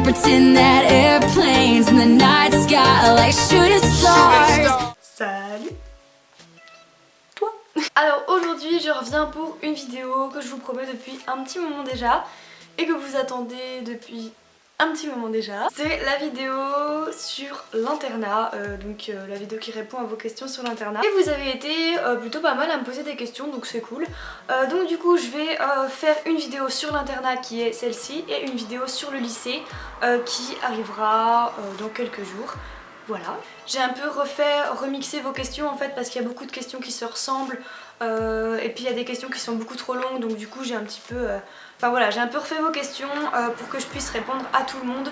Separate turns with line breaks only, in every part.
pretend that airplanes in the night sky like shooting stars.
Salut toi. Alors aujourd'hui je reviens pour une vidéo que je vous promets depuis un petit moment déjà et que vous attendez depuis un petit moment déjà. C'est la vidéo sur l'internat, la vidéo qui répond à vos questions sur l'internat. Et vous avez été plutôt pas mal à me poser des questions, donc c'est cool. Donc du coup je vais faire une vidéo sur l'internat qui est celle-ci et une vidéo sur le lycée qui arrivera dans quelques jours. Voilà. J'ai un peu remixé vos questions en fait parce qu'il y a beaucoup de questions qui se ressemblent et puis il y a des questions qui sont beaucoup trop longues, donc du coup j'ai un petit peu... Enfin voilà, j'ai un peu refait vos questions pour que je puisse répondre à tout le monde.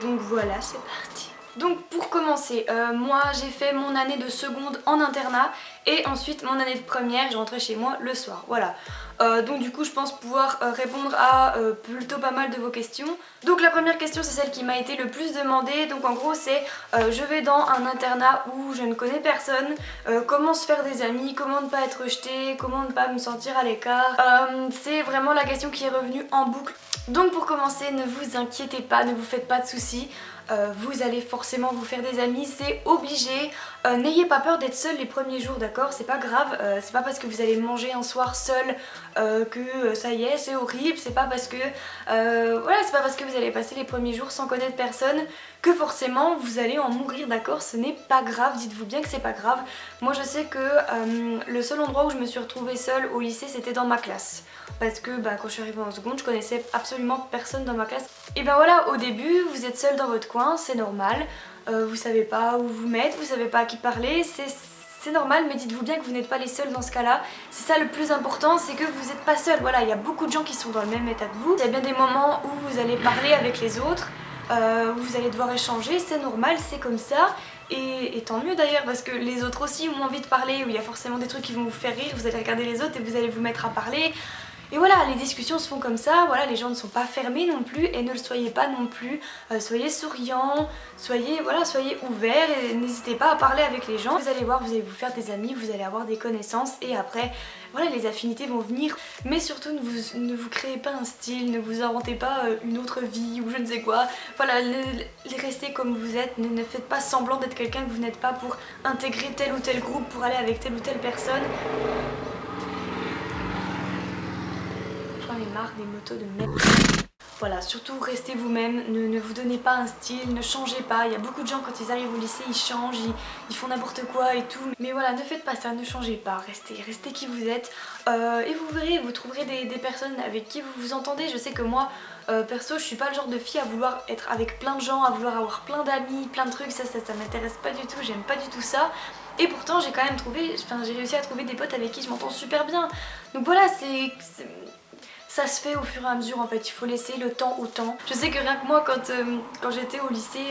Donc voilà, c'est parti. Donc pour commencer, moi j'ai fait mon année de seconde en internat et ensuite mon année de première, je rentrais chez moi le soir, voilà. Donc du coup je pense pouvoir répondre à plutôt pas mal de vos questions. Donc la première question c'est celle qui m'a été le plus demandée, donc en gros c'est je vais dans un internat où je ne connais personne, comment se faire des amis, comment ne pas être rejetée, comment ne pas me sentir à l'écart. C'est vraiment la question qui est revenue en boucle. Donc pour commencer, ne vous inquiétez pas, ne vous faites pas de soucis. Vous allez forcément vous faire des amis, c'est obligé. N'ayez pas peur d'être seul les premiers jours, d'accord? C'est pas grave, c'est pas parce que vous allez manger un soir seul que ça y est, c'est horrible. C'est pas parce que voilà, c'est pas parce que vous allez passer les premiers jours sans connaître personne que forcément vous allez en mourir, d'accord? Ce n'est pas grave, dites-vous bien que c'est pas grave. Moi je sais que le seul endroit où je me suis retrouvée seule au lycée c'était dans ma classe. Parce que quand je suis arrivée en seconde, je connaissais absolument personne dans ma classe. Et ben voilà, au début, vous êtes seul dans votre coin, c'est normal. Vous savez pas où vous mettre, vous savez pas à qui parler, c'est normal, mais dites-vous bien que vous n'êtes pas les seuls dans ce cas-là. C'est ça le plus important, c'est que vous n'êtes pas seuls. Voilà, il y a beaucoup de gens qui sont dans le même état que vous. Il y a bien des moments où vous allez parler avec les autres, où vous allez devoir échanger, c'est normal, c'est comme ça. Et tant mieux d'ailleurs, parce que les autres aussi ont envie de parler, où il y a forcément des trucs qui vont vous faire rire, vous allez regarder les autres et vous allez vous mettre à parler. Et voilà, les discussions se font comme ça, voilà, les gens ne sont pas fermés non plus et ne le soyez pas non plus. Soyez souriants, soyez ouverts et n'hésitez pas à parler avec les gens. Vous allez voir, vous allez vous faire des amis, vous allez avoir des connaissances et après, voilà, les affinités vont venir. Mais surtout, ne vous créez pas un style, ne vous inventez pas une autre vie ou je ne sais quoi. Voilà, restez comme vous êtes, ne faites pas semblant d'être quelqu'un que vous n'êtes pas pour intégrer tel ou tel groupe, pour aller avec telle ou telle personne. J'en ai marre des motos de merde. Voilà, surtout restez vous-même, ne vous donnez pas un style, ne changez pas. Il y a beaucoup de gens quand ils arrivent au lycée, ils changent, ils font n'importe quoi et tout. Mais voilà, ne faites pas ça, ne changez pas, restez qui vous êtes. Et vous verrez, vous trouverez des personnes avec qui vous vous entendez. Je sais que moi, perso, je suis pas le genre de fille à vouloir être avec plein de gens, à vouloir avoir plein d'amis, plein de trucs. Ça m'intéresse pas du tout, j'aime pas du tout ça. Et pourtant j'ai quand même j'ai réussi à trouver des potes avec qui je m'entends super bien. Donc voilà, ça se fait au fur et à mesure en fait, il faut laisser le temps au temps. Je sais que rien que moi quand j'étais au lycée,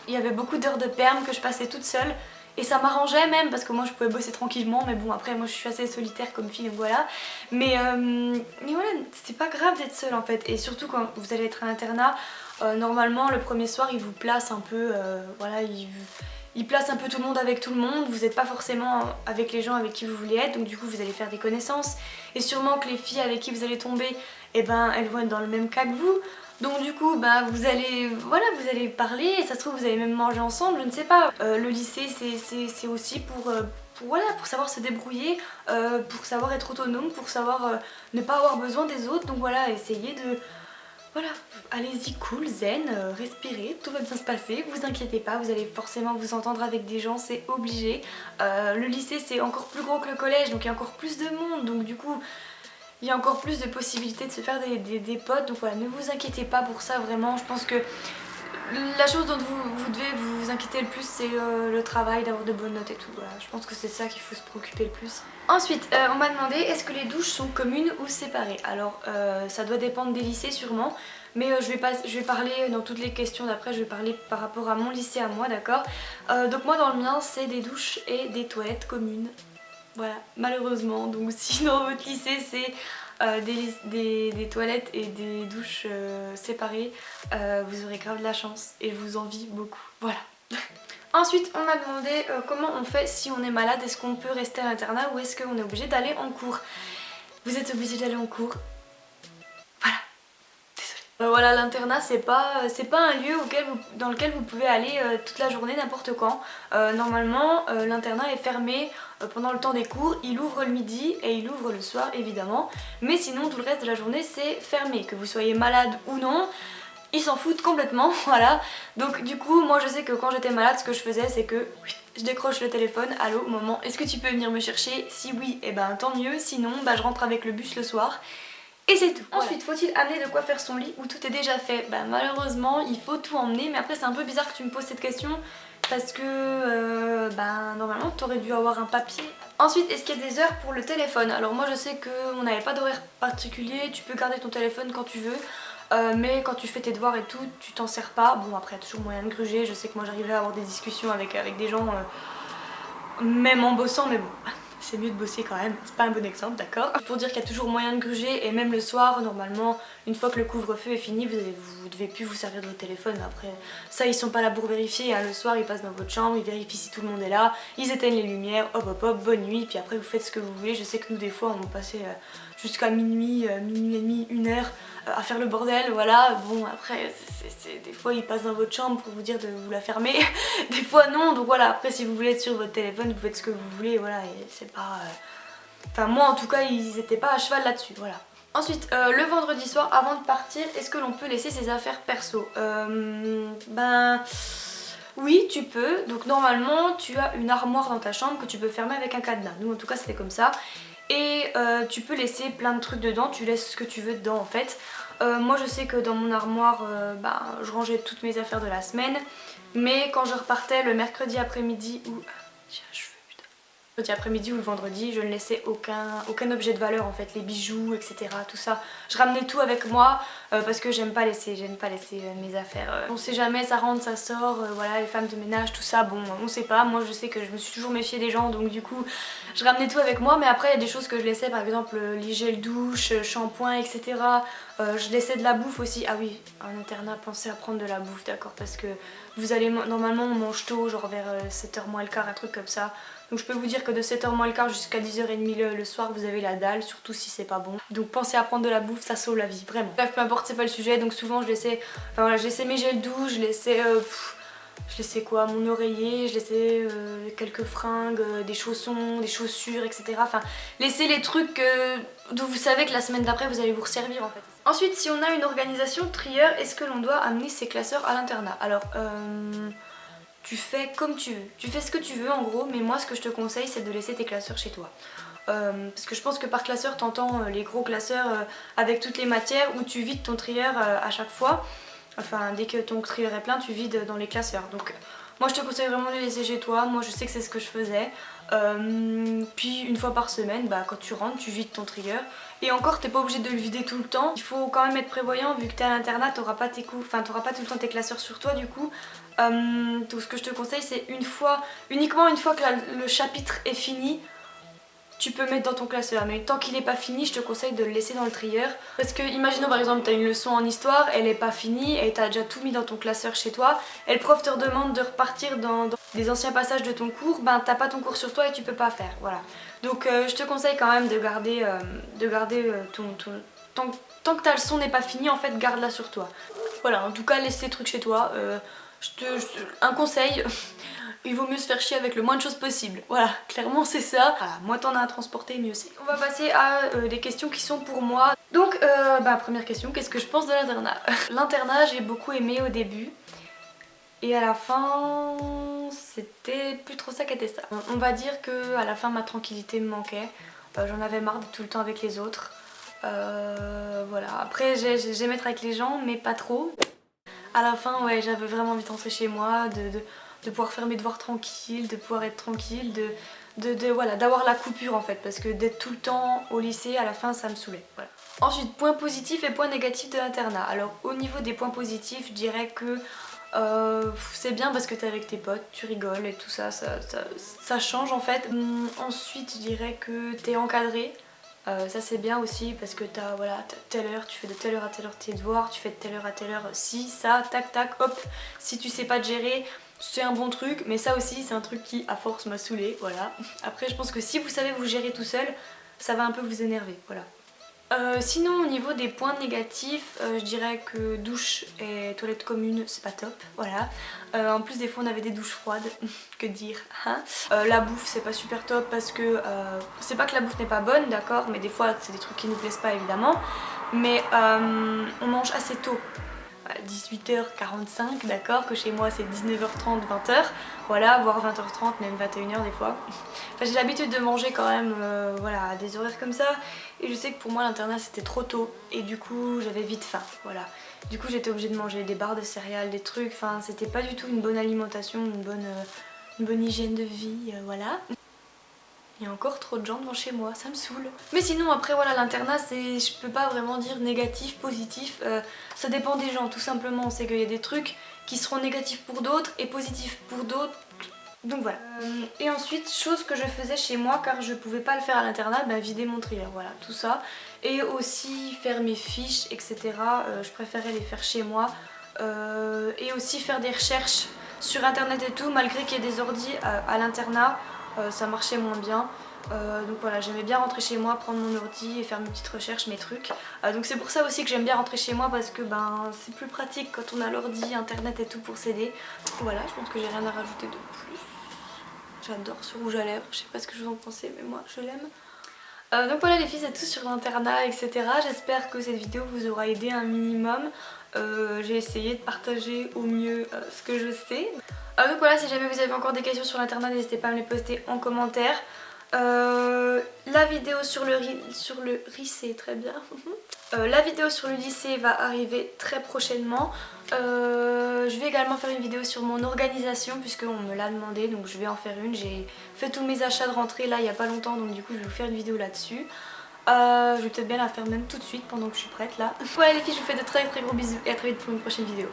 il y avait beaucoup d'heures de perm que je passais toute seule. Et ça m'arrangeait même parce que moi je pouvais bosser tranquillement, mais bon après moi je suis assez solitaire comme fille donc voilà. Mais voilà, c'est pas grave d'être seule en fait. Et surtout quand vous allez être à l'internat, normalement le premier soir ils vous placent un peu, voilà, ils placent un peu tout le monde avec tout le monde, vous n'êtes pas forcément avec les gens avec qui vous voulez être, donc du coup vous allez faire des connaissances. Et sûrement que les filles avec qui vous allez tomber, eh ben elles vont être dans le même cas que vous. Donc du coup vous allez parler et ça se trouve vous allez même manger ensemble, je ne sais pas. Le lycée c'est aussi pour savoir se débrouiller, pour savoir être autonome, pour savoir ne pas avoir besoin des autres. Donc voilà, essayez de... Voilà, allez-y cool, zen, respirez, tout va bien se passer, vous inquiétez pas, vous allez forcément vous entendre avec des gens, c'est obligé. Le lycée c'est encore plus gros que le collège, donc il y a encore plus de monde, donc du coup il y a encore plus de possibilités de se faire des potes. Donc voilà, ne vous inquiétez pas pour ça vraiment, je pense que la chose dont vous devez vous inquiéter le plus c'est le travail, d'avoir de bonnes notes et tout. Voilà, je pense que c'est ça qu'il faut se préoccuper le plus. Ensuite, on m'a demandé est-ce que les douches sont communes ou séparées. Alors ça doit dépendre des lycées sûrement, mais je vais parler dans toutes les questions d'après, je vais parler par rapport à mon lycée à moi, d'accord. Donc moi dans le mien c'est des douches et des toilettes communes. Voilà, malheureusement. Donc si dans votre lycée c'est des toilettes et des douches séparées, vous aurez grave de la chance et je vous envie beaucoup. Voilà. Ensuite on m'a demandé comment on fait si on est malade, est-ce qu'on peut rester à l'internat ou est-ce qu'on est obligé d'aller en cours. Vous êtes obligé d'aller en cours. Voilà, désolée. Voilà, l'internat c'est pas un lieu dans lequel vous pouvez aller toute la journée n'importe quand. Normalement l'internat est fermé pendant le temps des cours, il ouvre le midi et il ouvre le soir évidemment. Mais sinon tout le reste de la journée c'est fermé, que vous soyez malade ou non. Ils s'en foutent complètement, voilà. Donc du coup, moi je sais que quand j'étais malade, ce que je faisais c'est que je décroche le téléphone, allô maman, est-ce que tu peux venir me chercher? Si oui, et ben tant mieux, sinon je rentre avec le bus le soir. Et c'est tout. Voilà. Ensuite, faut-il amener de quoi faire son lit ou tout est déjà fait? Bah malheureusement, il faut tout emmener, mais après c'est un peu bizarre que tu me poses cette question parce que normalement t'aurais dû avoir un papier. Ensuite, est-ce qu'il y a des heures pour le téléphone? Alors moi je sais qu'on n'avait pas d'horaire particulier, tu peux garder ton téléphone quand tu veux. Mais quand tu fais tes devoirs et tout, tu t'en sers pas. Bon après il y a toujours moyen de gruger, je sais que moi j'arriverai à avoir des discussions avec des gens même en bossant, mais bon, c'est mieux de bosser quand même, c'est pas un bon exemple, d'accord? Pour dire qu'il y a toujours moyen de gruger, et même le soir, normalement, une fois que le couvre-feu est fini, vous devez plus vous servir de votre téléphone. Après, ça ils sont pas là pour vérifier, hein. Le soir ils passent dans votre chambre, ils vérifient si tout le monde est là, ils éteignent les lumières, hop hop hop, bonne nuit, puis après vous faites ce que vous voulez. Je sais que nous des fois on passait jusqu'à minuit, minuit et demi, 1h à faire le bordel, voilà. Bon après des fois ils passent dans votre chambre pour vous dire de vous la fermer, des fois non, donc voilà. Après si vous voulez être sur votre téléphone, vous faites ce que vous voulez, voilà, et c'est pas... Enfin moi en tout cas ils étaient pas à cheval là-dessus, voilà. Ensuite, le vendredi soir, avant de partir, est-ce que l'on peut laisser ses affaires perso? Oui, tu peux. Donc normalement, tu as une armoire dans ta chambre que tu peux fermer avec un cadenas. Nous, en tout cas, c'était comme ça. Et tu peux laisser plein de trucs dedans. Tu laisses ce que tu veux dedans, en fait. Moi, je sais que dans mon armoire, je rangeais toutes mes affaires de la semaine. Mais quand je repartais le mercredi après-midi ou... J'ai un cheveu. Mercredi après-midi ou le vendredi, je ne laissais aucun objet de valeur en fait, les bijoux, etc. Tout ça. Je ramenais tout avec moi parce que j'aime pas laisser mes affaires. On sait jamais, ça rentre, ça sort, voilà, les femmes de ménage, tout ça, bon, on sait pas. Moi je sais que je me suis toujours méfiée des gens, donc du coup, je ramenais tout avec moi. Mais après, il y a des choses que je laissais, par exemple les gels douche, shampoing, etc. Je laissais de la bouffe aussi. Ah oui, en internat, pensez à prendre de la bouffe, d'accord, parce que vous allez, normalement on mange tôt, genre vers 7h moins le quart, un truc comme ça. Donc je peux vous dire que de 7h moins le quart jusqu'à 10h30 le soir, vous avez la dalle, surtout si c'est pas bon. Donc pensez à prendre de la bouffe, ça sauve la vie, vraiment. Bref, peu importe, c'est pas le sujet, donc souvent je laissais mes gels douche, je laissais quoi, mon oreiller, je laissais quelques fringues, des chaussons, des chaussures, etc. Enfin, laissez les trucs dont vous savez que la semaine d'après vous allez vous resservir en fait. Ensuite, si on a une organisation trieur, est-ce que l'on doit amener ses classeurs à l'internat? Alors, tu fais comme tu veux, tu fais ce que tu veux en gros, mais moi ce que je te conseille c'est de laisser tes classeurs chez toi. Parce que je pense que par classeur t'entends les gros classeurs avec toutes les matières où tu vides ton trieur à chaque fois. Enfin dès que ton trieur est plein tu vides dans les classeurs. Donc moi je te conseille vraiment de les laisser chez toi, moi je sais que c'est ce que je faisais. Puis une fois par semaine, quand tu rentres tu vides ton trieur. Et encore t'es pas obligé de le vider tout le temps. Il faut quand même être prévoyant vu que t'es à l'internat, t'auras pas tes coups, enfin t'auras pas tout le temps tes classeurs sur toi du coup. Donc ce que je te conseille c'est uniquement une fois que le chapitre est fini, tu peux mettre dans ton classeur, mais tant qu'il n'est pas fini, je te conseille de le laisser dans le trieur. Parce que imaginons par exemple tu as une leçon en histoire, elle n'est pas finie et tu as déjà tout mis dans ton classeur chez toi, et le prof te redemande de repartir dans des anciens passages de ton cours, t'as pas ton cours sur toi et tu peux pas faire, voilà. Donc je te conseille quand même de garder tant que ta leçon n'est pas finie, en fait garde-la sur toi. Voilà, en tout cas laisse tes trucs chez toi. Un conseil, il vaut mieux se faire chier avec le moins de choses possible. Voilà, clairement c'est ça. Voilà, moins t'en as à transporter, mieux c'est. On va passer à des questions qui sont pour moi. Donc, première question, qu'est-ce que je pense de l'internat? L'internat, j'ai beaucoup aimé au début. Et à la fin, c'était plus trop ça qu'était ça. On va dire que à la fin, ma tranquillité me manquait. J'en avais marre d'être tout le temps avec les autres. Voilà, après j'aime être avec les gens, mais pas trop. À la fin, ouais, j'avais vraiment envie de rentrer chez moi, de pouvoir faire mes devoirs tranquille, de pouvoir être tranquille, voilà, d'avoir la coupure en fait, parce que d'être tout le temps au lycée, à la fin, ça me saoulait. Voilà. Ensuite, points positifs et points négatifs de l'internat. Alors, au niveau des points positifs, je dirais que c'est bien parce que t'es avec tes potes, tu rigoles et tout ça, ça change en fait. Ensuite, je dirais que t'es encadré. Ça c'est bien aussi parce que t'as telle heure, tu fais de telle heure à telle heure tes devoirs, tu fais de telle heure à telle heure ci, ça, tac tac, hop. Si tu sais pas te gérer, c'est un bon truc, mais ça aussi c'est un truc qui à force m'a saoulée, voilà. Après je pense que si vous savez vous gérer tout seul, ça va un peu vous énerver, voilà. Sinon au niveau des points négatifs, je dirais que douche et toilette commune c'est pas top, voilà. En plus des fois on avait des douches froides, que dire hein. La bouffe c'est pas super top parce que c'est pas que la bouffe n'est pas bonne d'accord, mais des fois c'est des trucs qui nous plaisent pas évidemment. Mais on mange assez tôt, 18h45 d'accord, que chez moi c'est 19h30, 20h, voilà, voire 20h30, même 21h des fois. Enfin, j'ai l'habitude de manger quand même voilà, à des horaires comme ça, et je sais que pour moi l'internat c'était trop tôt et du coup j'avais vite faim, voilà. Du coup j'étais obligée de manger des barres de céréales, des trucs, enfin c'était pas du tout une bonne alimentation, une bonne hygiène de vie, voilà. Il y a encore trop de gens devant chez moi, ça me saoule. Mais sinon après voilà, l'internat c'est, je peux pas vraiment dire négatif, positif, ça dépend des gens tout simplement. C'est qu'il y a des trucs qui seront négatifs pour d'autres et positifs pour d'autres. Donc voilà. Et ensuite, chose que je faisais chez moi car je pouvais pas le faire à l'internat, bah, vider mon trieur, voilà, tout ça. Et aussi faire mes fiches, etc. Je préférais les faire chez moi. Et aussi faire des recherches sur internet et tout, malgré qu'il y ait des ordis à l'internat. Ça marchait moins bien, donc voilà, j'aimais bien rentrer chez moi, prendre mon ordi et faire mes petites recherches, mes trucs. Donc c'est pour ça aussi que j'aime bien rentrer chez moi parce que ben c'est plus pratique quand on a l'ordi, internet et tout pour s'aider. Voilà, je pense que j'ai rien à rajouter de plus. J'adore ce rouge à lèvres, je sais pas ce que vous en pensez mais moi je l'aime. Donc voilà les filles, c'est tout sur l'internat etc. J'espère que cette vidéo vous aura aidé un minimum. J'ai essayé de partager au mieux ce que je sais. Donc voilà, si jamais vous avez encore des questions sur l'internat, n'hésitez pas à me les poster en commentaire. La vidéo sur le lycée, très bien. La vidéo sur le lycée va arriver très prochainement. Je vais également faire une vidéo sur mon organisation puisqu'on me l'a demandé, donc je vais en faire une. J'ai fait tous mes achats de rentrée là il n'y a pas longtemps, donc du coup je vais vous faire une vidéo là-dessus. Je vais peut-être bien la faire même tout de suite pendant que je suis prête là. Voilà les filles, je vous fais de très gros bisous et à très vite pour une prochaine vidéo.